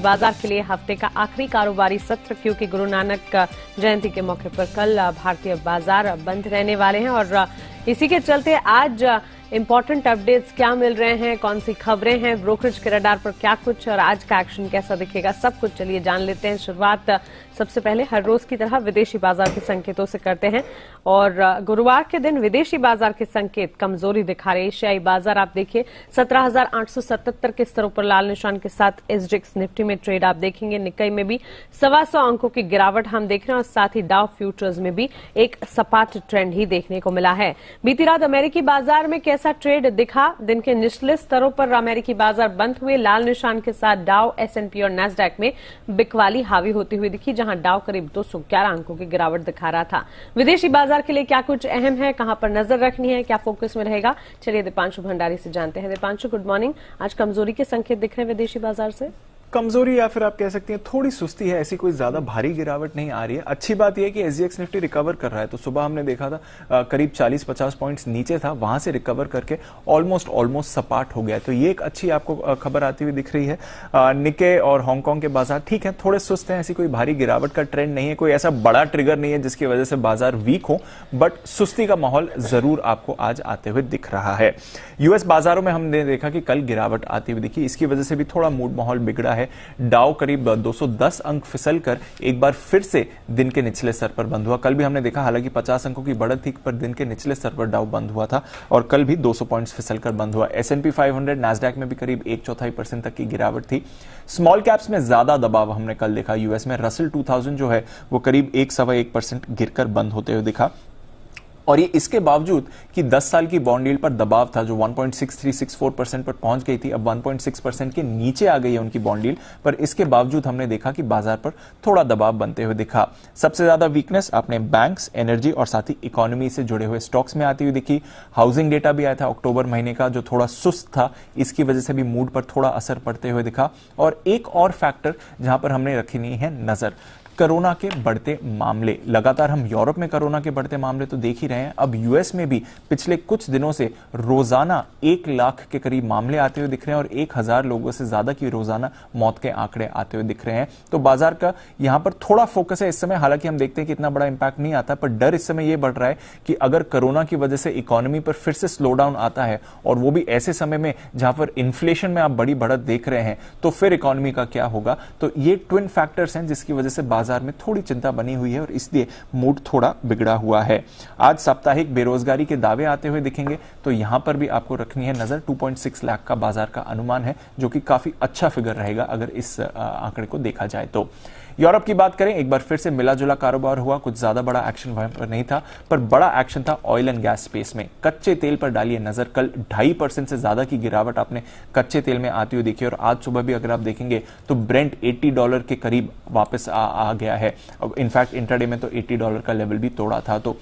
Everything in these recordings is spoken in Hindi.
बाजार के लिए हफ्ते का आखिरी कारोबारी सत्र, क्योंकि गुरु नानक जयंती के मौके पर कल भारतीय बाजार बंद रहने वाले हैं और इसी के चलते आज इंपॉर्टेंट अपडेट्स क्या मिल रहे हैं, कौन सी खबरें हैं, ब्रोकरेज के रडार पर क्या कुछ और आज का एक्शन कैसा दिखेगा, सब कुछ चलिए जान लेते हैं। शुरुआत सबसे पहले हर रोज की तरह विदेशी बाजार के संकेतों से करते हैं और गुरुवार के दिन विदेशी बाजार के संकेत कमजोरी दिखा रहे। एशियाई बाजार आप देखिए 17,877 के स्तरों पर लाल निशान के साथ एसजीएक्स निफ्टी में ट्रेड आप देखेंगे। निक्केई में भी 125 अंकों की गिरावट हम देख रहे हैं और साथ ही डाउ फ्यूचर्स में भी एक सपाट ट्रेंड ही देखने को मिला है। बीती रात अमेरिकी बाजार में कैसा ट्रेड दिखा, दिन के निचले स्तरों पर अमेरिकी बाजार बंद हुए। लाल निशान के साथ डाउ, एसएनपी और नैस्डैक में बिकवाली हावी होती हुई दिखी, जहां डाउ करीब 211 अंकों की गिरावट दिखा रहा था। विदेशी बाजार के लिए क्या कुछ अहम है, कहां पर नजर रखनी है, क्या फोकस में रहेगा, चलिए दीपांशु भंडारी से जानते हैं। Deepanshu, good morning. आज कमजोरी के संकेत दिख रहे हैं विदेशी बाजार से? कमजोरी या फिर आप कह सकते हैं थोड़ी सुस्ती है, ऐसी कोई ज्यादा भारी गिरावट नहीं आ रही है। अच्छी बात यह है कि एसजीएक्स निफ्टी रिकवर कर रहा है। तो सुबह हमने देखा था करीब 40-50 पॉइंट्स नीचे था, वहां से रिकवर करके ऑलमोस्ट सपाट हो गया है। तो ये एक अच्छी आपको खबर आती हुई दिख रही है। निक्के और हांगकांग के बाजार ठीक है, थोड़े सुस्त हैं, ऐसी कोई भारी गिरावट का ट्रेंड नहीं है, कोई ऐसा बड़ा ट्रिगर नहीं है जिसकी वजह से बाजार वीक हो, बट सुस्ती का माहौल जरूर आपको आज आते हुए दिख रहा है। यूएस बाजारों में हमने देखा कि कल गिरावट आती हुई दिखी, इसकी वजह से भी थोड़ा मूड माहौल बिगड़ा है। डाउ करीब 210 अंक फिसल कर एक बार फिर से दिन के निचले स्तर पर बंद हुआ। कल भी हमने देखा हालांकि 50 अंकों की बढ़त थी, पर दिन के निचले स्तर पर डाउ बंद हुआ था और कल भी 200 पॉइंट्स फिसल कर बंद हुआ। एसएनपी 500, नैस्डैक में भी करीब 1/4% तक की गिरावट थी। स्मॉल कैप्स में ज्यादा दबाव हमने कल देखा। यूएस में रसल 2000 जो है वो करीब 1.25% गिरकर बंद होते हुए दिखा और ये इसके बावजूद कि 10 साल की बॉन्ड यील्ड पर दबाव था जो 1.6364% पर पहुंच गई थी, अब 1.6% के नीचे आ गई है उनकी बॉन्ड यील्ड, पर इसके बावजूद हमने देखा कि बाजार पर थोड़ा दबाव बनते हुए दिखा। सबसे ज्यादा वीकनेस आपने बैंक्स, एनर्जी और साथ ही इकोनॉमी से जुड़े हुए स्टॉक्स में आती हुई दिखी। हाउसिंग डेटा भी आया था अक्टूबर महीने का जो थोड़ा सुस्त था, इसकी वजह से भी मूड पर थोड़ा असर पड़ते हुए दिखा। और एक और फैक्टर जहां पर हमने रखनी है नजर, कोरोना के बढ़ते मामले। लगातार हम यूरोप में कोरोना के बढ़ते मामले तो देख ही रहे हैं, अब यूएस में भी पिछले कुछ दिनों से रोजाना 1 लाख के करीब मामले आते हुए दिख रहे हैं और 1000 लोगों से ज्यादा की रोजाना मौत के आंकड़े आते हुए दिख रहे हैं। तो बाजार का यहां पर थोड़ा फोकस है इस समय। हालांकि हम देखते हैं कि इतना बड़ा इंपैक्ट नहीं आता, पर डर इस समय यह बढ़ रहा है कि अगर कोरोना की वजह से इकोनॉमी पर फिर से स्लो डाउन आता है और वो भी ऐसे समय में जहां पर इन्फ्लेशन में आप बड़ी बढ़त देख रहे हैं, तो फिर इकोनॉमी का क्या होगा। तो ये ट्विन फैक्टर्स हैं जिसकी वजह से बाजार में थोड़ी चिंता बनी हुई है और इसलिए मूड थोड़ा बिगड़ा हुआ है। आज साप्ताहिक बेरोजगारी के दावे आते हुए दिखेंगे, तो यहां पर भी आपको रखनी है नजर। 2.6 लाख का बाजार का अनुमान है, जो कि काफी अच्छा फिगर रहेगा अगर इस आंकड़े को देखा जाए तो। यूरोप की बात करें, एक बार फिर से मिला जुला कारोबार हुआ, कुछ ज्यादा बड़ा एक्शन वहां पर नहीं था, पर बड़ा एक्शन था ऑयल एंड गैस स्पेस में। कच्चे तेल पर डालिए नजर, कल 2.5% से ज्यादा की गिरावट आपने कच्चे तेल में आती हुई देखी और आज सुबह भी अगर आप देखेंगे तो ब्रेंट $80 के करीब वापस आ गया है। इनफैक्ट इंट्राडे में तो $80 का लेवल भी तोड़ा था। तो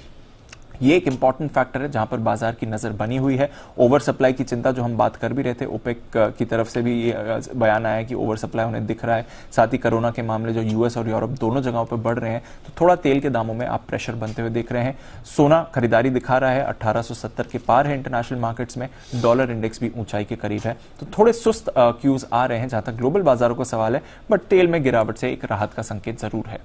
ये एक इंपॉर्टेंट फैक्टर है जहां पर बाजार की नजर बनी हुई है। ओवर सप्लाई की चिंता जो हम बात कर भी रहे थे, ओपेक की तरफ से भी ये बयान आया कि ओवर सप्लाई उन्हें दिख रहा है। साथ ही कोरोना के मामले जो यूएस और यूरोप दोनों जगहों पर बढ़ रहे हैं, तो थोड़ा तेल के दामों में आप प्रेशर बनते हुए देख रहे हैं। सोना खरीदारी दिखा रहा है, 1870 के पार है इंटरनेशनल मार्केट्स में। डॉलर इंडेक्स भी ऊंचाई के करीब है। तो थोड़े सुस्त क्यूज आ रहे हैं जहां तक ग्लोबल बाजारों का सवाल है, बट तेल में गिरावट से एक राहत का संकेत जरूर है।